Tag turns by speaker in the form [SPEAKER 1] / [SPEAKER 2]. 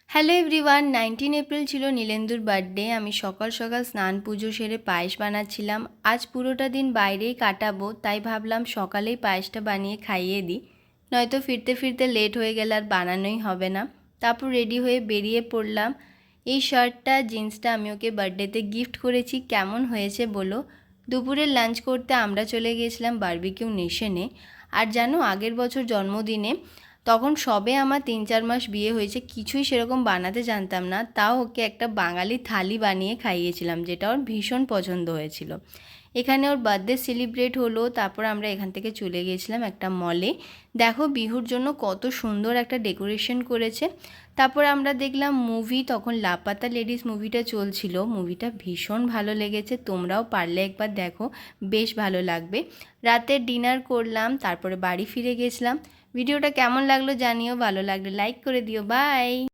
[SPEAKER 1] Hello everyone, 19 April ছিল নীলেন্দুর birthday. আমি সকাল সকাল স্নান পুজো সেরে পায়েস বানাচ্ছিলাম। আজ পুরোটা দিন বাইরেই কাটাবো, তাই ভাবলাম সকালেই পায়েসটা বানিয়ে খাইয়ে দিই, নয়তো ফিরতে ফিরতে লেট হয়ে গেলে আর বানানোই হবে না। তারপর রেডি হয়ে বেরিয়ে পড়লাম। এই শার্টটা জিন্সটা আমি ওকে বার্থডেতে গিফট করেছি। কেমন হয়েছে বলো। দুপুরের লাঞ্চ করতে আমরা চলে গিয়েছিলাম বারবিকিউ নেশনে। আর জানো, আগের বছর জন্মদিনে তখন সবে আমার 3-4 মাস বিয়ে হয়েছে, কিছুই সেরকম বানাতে জানতাম না, তাও ওকে একটা বাঙালি থালি বানিয়ে খাইয়েছিলাম, যেটা ওর ভীষণ পছন্দ হয়েছিল। এখানে ওর বার্থডে সেলিব্রেট হলো, তারপর আমরা এখান থেকে চলে গিয়েছিলাম একটা মলে। দেখো বিহুর জন্য কত সুন্দর একটা ডেকোরেশন করেছে। তারপর আমরা দেখলাম মুভি, তখন লাপাতা লেডিস মুভিটা চলছিল। মুভিটা ভীষণ ভালো লেগেছে, তোমরাও পারলে একবার দেখো, বেশ ভালো লাগবে। রাতের ডিনার করলাম, তারপরে বাড়ি ফিরে গেছিলাম। ভিডিওটা কেমন লাগলো জানিও, ভালো লাগলে লাইক করে দিও। বাই।